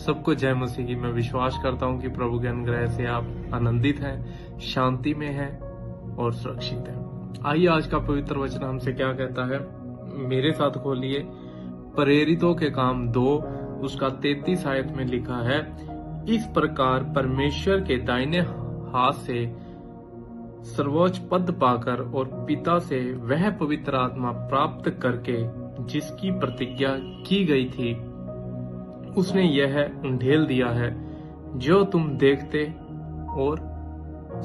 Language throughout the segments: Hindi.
सबको जय मसीह की। मैं विश्वास करता हूं कि प्रभु के अनुग्रह से आप आनंदित हैं, शांति में हैं और सुरक्षित हैं। आइए आज का पवित्र वचन हमसे क्या कहता है। मेरे साथ खोलिए प्रेरितों के काम 2 उसका 33 आयत में लिखा है, इस प्रकार परमेश्वर के दाहिने हाथ से सर्वोच्च पद पाकर और पिता से वह पवित्र आत्मा प्राप्त करके जिसकी प्रतिज्ञा की गई थी उसने यह उंडेल दिया है जो तुम देखते और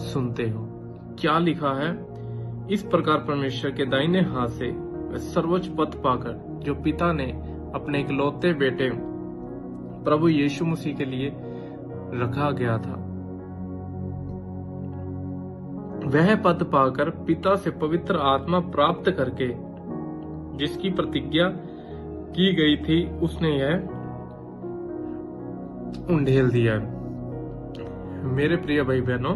सुनते हो। क्या लिखा है? इस प्रकार परमेश्वर के दाहिने हाथ से सर्वोच्च पद पाकर, जो पिता ने अपने इकलौते बेटे प्रभु यीशु मसीह के लिए रखा गया था, वह पद पाकर पिता से पवित्र आत्मा प्राप्त करके जिसकी प्रतिज्ञा की गई थी उसने यह उंडेल दिया है। मेरे प्रिय भाई बहनों,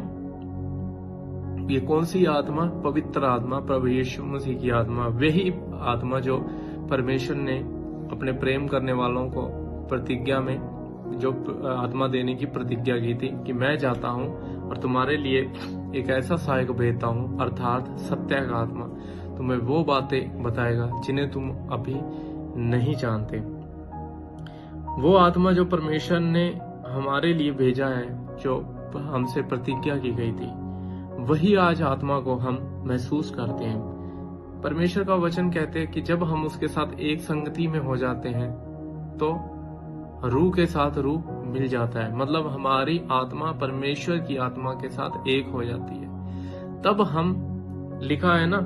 ये कौन सी आत्मा? पवित्र आत्मा, प्रभु यीशु मसीह की आत्मा। वही आत्मा जो परमेश्वर ने अपने प्रेम करने वालों को प्रतिज्ञा में जो आत्मा देने की प्रतिज्ञा की थी कि मैं जाता हूं और तुम्हारे लिए एक ऐसा सहायक भेजता हूं, अर्थात सत्य का आत्मा तुम्हें वो बातें बताएगा जिन्हें तुम अभी नहीं जानते। वो आत्मा जो परमेश्वर ने हमारे लिए भेजा है, जो हमसे प्रतिज्ञा की गई थी, वही आज आत्मा को हम महसूस करते हैं। परमेश्वर का वचन कहते हैं कि जब हम उसके साथ एक संगति में हो जाते हैं तो रूह के साथ रूह मिल जाता है। मतलब हमारी आत्मा परमेश्वर की आत्मा के साथ एक हो जाती है। तब हम, लिखा है ना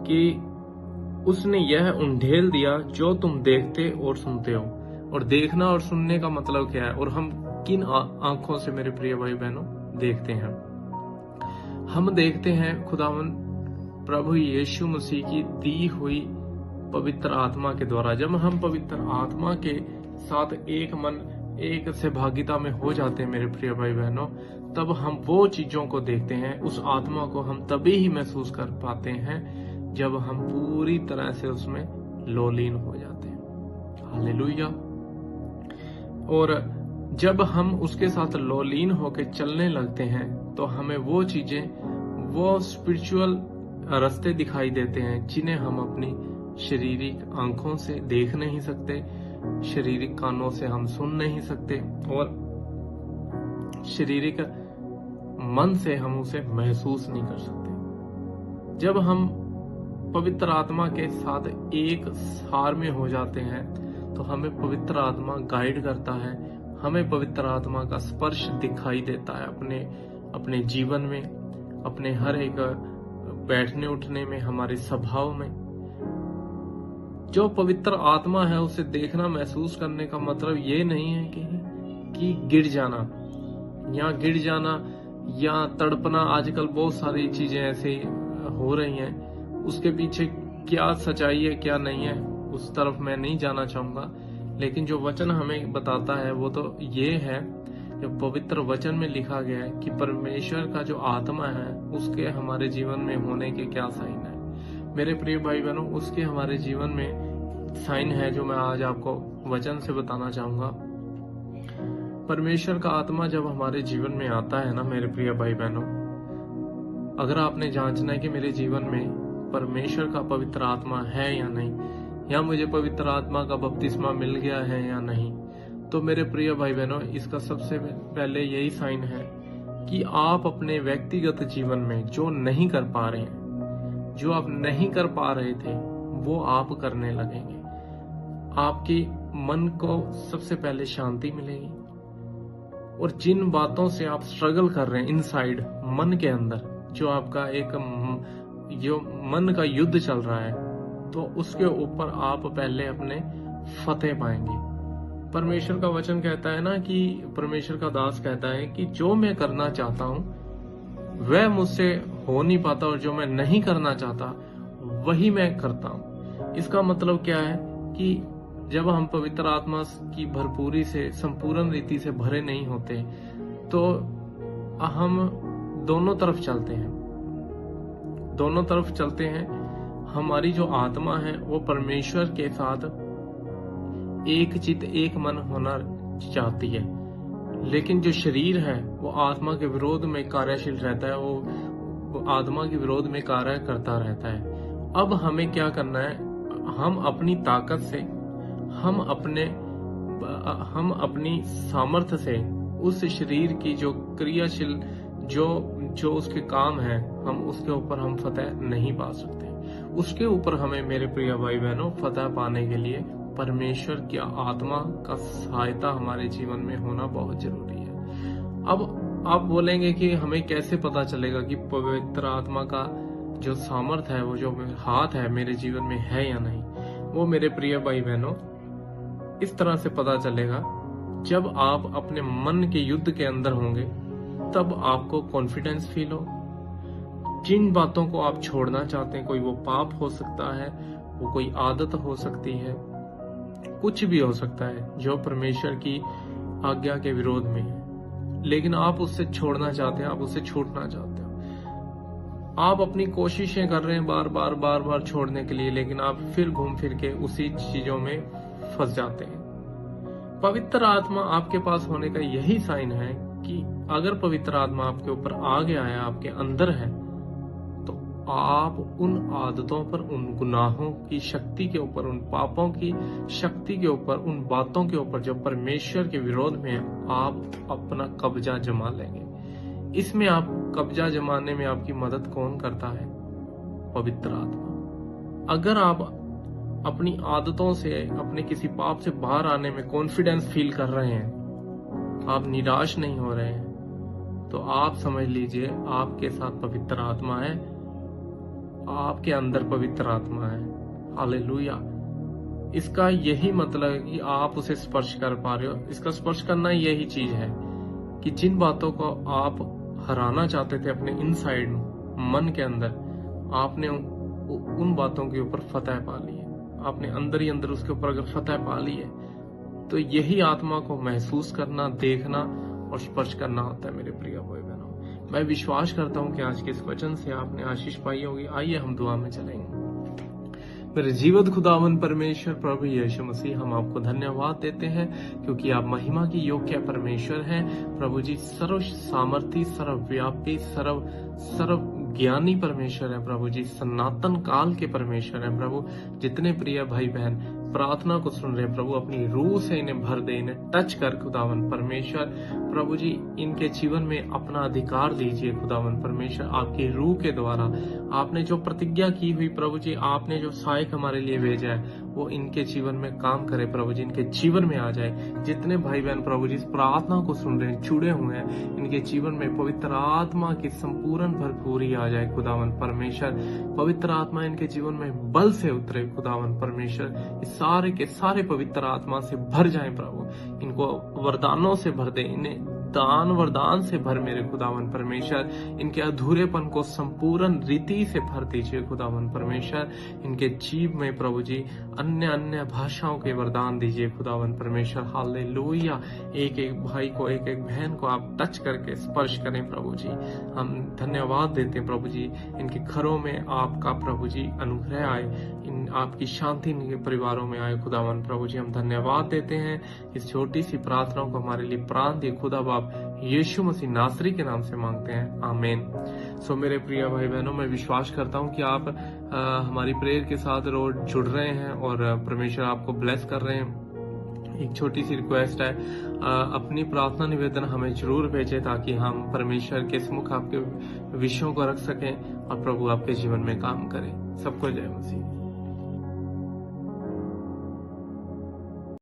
कि उसने यह उंडेल दिया जो तुम देखते और सुनते हो। और देखना और सुनने का मतलब क्या है, और हम किन आंखों से मेरे प्रिय भाई बहनों देखते हैं? हम देखते हैं खुदावंद प्रभु यीशु मसीह की दी हुई पवित्र आत्मा के द्वारा। जब हम पवित्र आत्मा के साथ एक मन, एक सहभागिता में हो जाते हैं मेरे प्रिय भाई बहनों, तब हम वो चीजों को देखते हैं। उस आत्मा को हम तभी ही महसूस कर पाते हैं जब हम पूरी तरह से उसमें लोलीन हो जाते हैं। हालेलुया। और जब हम उसके साथ लोलीन होकर चलने लगते हैं तो हमें वो चीजें, वो स्पिरिचुअल रास्ते दिखाई देते हैं जिन्हें हम अपनी शारीरिक आंखों से देख नहीं सकते, शारीरिक कानों से हम सुन नहीं सकते, और शारीरिक मन से हम उसे महसूस नहीं कर सकते। जब हम पवित्र आत्मा के साथ एक सार में हो जाते हैं तो हमें पवित्र आत्मा गाइड करता है, हमें पवित्र आत्मा का स्पर्श दिखाई देता है अपने जीवन में, अपने हर एक बैठने उठने में, हमारे स्वभाव में। जो पवित्र आत्मा है उसे देखना, महसूस करने का मतलब ये नहीं है कि गिर जाना या तड़पना। आजकल बहुत सारी चीजें ऐसे हो रही हैं, उसके पीछे क्या सच्चाई है क्या नहीं है उस तरफ मैं नहीं जाना चाहूंगा। लेकिन जो वचन हमें बताता है वो तो ये है, जो पवित्र वचन में लिखा गया है कि परमेश्वर का जो आत्मा है उसके हमारे जीवन में होने के क्या साइन है। मेरे प्रिय भाई बहनों, उसके हमारे जीवन में साइन है जो मैं आज आपको वचन से बताना चाहूंगा। परमेश्वर का आत्मा जब हमारे जीवन में आता है ना मेरे प्रिय भाई बहनों, अगर आपने जांचना है कि मेरे जीवन में परमेश्वर का पवित्र आत्मा है या नहीं, या मुझे पवित्र आत्मा का बपतिस्मा मिल गया है या नहीं, तो मेरे प्रिय भाई बहनों, इसका सबसे पहले यही साइन है कि आप अपने व्यक्तिगत जीवन में जो नहीं कर पा रहे हैं, जो आप नहीं कर पा रहे थे, वो आप करने लगेंगे। आपकी मन को सबसे पहले शांति मिलेगी, और जिन बातों से आप स्ट्रगल कर रहे हैं इनसाइड मन के अंदर, जो आपका एक जो मन का युद्ध चल रहा है, तो उसके ऊपर आप पहले अपने फतेह पाएंगे। परमेश्वर का वचन कहता है ना कि परमेश्वर का दास कहता है कि जो मैं करना चाहता हूं वह मुझसे हो नहीं पाता, और जो मैं नहीं करना चाहता वही मैं करता हूं। इसका मतलब क्या है कि जब हम पवित्र आत्मा की भरपूरी से, संपूर्ण रीति से भरे नहीं होते, तो हम दोनों तरफ चलते हैं। हमारी जो आत्मा है वो परमेश्वर के साथ एक चित एक मन होना चाहती है, लेकिन जो शरीर है वो आत्मा के विरोध में कार्यशील रहता है, वो आत्मा के विरोध में कार्य करता रहता है। अब हमें क्या करना है, हम अपनी ताकत से, हम अपनी सामर्थ्य से उस शरीर की जो क्रियाशील जो उसके काम है, हम उसके ऊपर हम फतह नहीं पा सकते। उसके ऊपर हमें, मेरे प्रिय भाई बहनों, फतह पाने के लिए परमेश्वर की आत्मा का सहायता हमारे जीवन में होना बहुत जरूरी है। अब आप बोलेंगे कि हमें कैसे पता चलेगा कि पवित्र आत्मा का जो सामर्थ है, वो जो हाथ है मेरे जीवन में है या नहीं। वो मेरे प्रिय भाई बहनों, इस तरह से पता चलेगा जब आप अपने मन के युद्ध के अंदर होंगे, तब आपको कॉन्फिडेंस फील हो। जिन बातों को आप छोड़ना चाहते हैं, कोई वो पाप हो सकता है, वो कोई आदत हो सकती है, कुछ भी हो सकता है जो परमेश्वर की आज्ञा के विरोध में है, लेकिन आप उससे छोड़ना चाहते हैं, आप उससे छूटना चाहते हो। आप अपनी कोशिशें कर रहे हैं बार बार छोड़ने के लिए, लेकिन आप फिर घूम फिर के उसी चीजों में फंस जाते हैं। पवित्र आत्मा आपके पास होने का यही साइन है कि अगर पवित्र आत्मा आपके ऊपर आ गया है, आपके अंदर है, तो आप उन आदतों पर, उन गुनाहों की शक्ति के ऊपर, उन पापों की शक्ति के ऊपर, उन बातों के ऊपर जो परमेश्वर के विरोध में है, आप अपना कब्जा जमा लेंगे। इसमें आप कब्जा जमाने में आपकी मदद कौन करता है? पवित्र आत्मा। अगर आप अपनी आदतों से, अपने किसी पाप से बाहर आने में कॉन्फिडेंस फील कर रहे हैं, आप निराश नहीं हो रहे हैं, तो आप समझ लीजिए आपके साथ पवित्र आत्मा है, आपके अंदर पवित्र आत्मा है। हालेलुया। इसका यही मतलब है कि आप उसे स्पर्श कर पा रहे हो। इसका स्पर्श करना यही चीज है कि जिन बातों को आप हराना चाहते थे अपने इनसाइड मन के अंदर, आपने उन बातों के ऊपर फतह पा ली है। आपने अंदर ही अंदर उसके ऊपर अगर फतह पा ली है, तो यही आत्मा को महसूस करना, देखना और स्पर्श करना होता है। मेरे प्रिय भाई बहनों, मैं विश्वास करता हूं कि आज के इस वचन से आपने आशीष पाई होगी। आइए हम दुआ में चलेंगे। मेरे जीवित खुदावन परमेश्वर प्रभु यीशु मसीह, हम आपको धन्यवाद देते हैं क्योंकि आप महिमा की योग्य परमेश्वर हैं। प्रभु जी, सर्व सामर्थी, सर्वव्यापी, सर्व ज्ञानी परमेश्वर है। प्रभु जी, सनातन काल के परमेश्वर है। प्रभु, जितने प्रिय भाई बहन प्रार्थना को सुन रहे, प्रभु अपनी रूह से इन्हें भर दे, इन्हें टच कर खुदावन परमेश्वर। प्रभु जी, इनके जीवन में अपना अधिकार दीजिए खुदावन परमेश्वर। आपकी रूह के द्वारा आपने जो प्रतिज्ञा की हुई, प्रभु जी, आपने जो सहायक हमारे लिए भेजा है, वो इनके जीवन में काम करे। प्रभु जी, इनके जीवन में आ जाए। जितने भाई बहन प्रभु जी इस प्रार्थना को सुन रहे हैं, जुड़े हुए हैं, इनके जीवन में पवित्र आत्मा की संपूर्ण भरपूरी आ जाए खुदावन परमेश्वर। पवित्र आत्मा इनके जीवन में बल से उतरे खुदावन परमेश्वर। इस सारे के सारे पवित्र आत्मा से भर जाए प्रभु। इनको वरदानों से भर दे, इन्हें दान वरदान से भर मेरे खुदावन परमेश्वर। इनके अधूरेपन को संपूर्ण रीति से भर दीजिए खुदावन परमेश्वर। इनके जीव में प्रभु जी अन्य भाषाओं के वरदान दीजिए खुदावन परमेश्वर। हालेलुया। एक एक भाई को, एक एक बहन को आप टच करके स्पर्श करें प्रभु जी। हम धन्यवाद देते हैं प्रभु जी। इनके घरों में आपका प्रभु जी अनुग्रह आए, इन आपकी शांति इनके परिवारों में आए खुदावन प्रभु जी। हम धन्यवाद देते हैं इस छोटी सी प्रार्थना को हमारे लिए प्राण दिए खुदा बाप यीशु मसीह नासरी के नाम से मांगते हैं, आमीन। सो मेरे प्रिय भाई बहनों, मैं विश्वास करता हूं कि आप हमारी प्रेयर के साथ रोज जुड़ रहे हैं और परमेश्वर आपको ब्लेस कर रहे हैं। एक छोटी सी रिक्वेस्ट है, अपनी प्रार्थना निवेदन हमें जरूर भेजें ताकि हम परमेश्वर के सम्मुख आपके विषयों को रख सकें और प्रभु आपके जीवन में काम करें। सबको जय मसीह।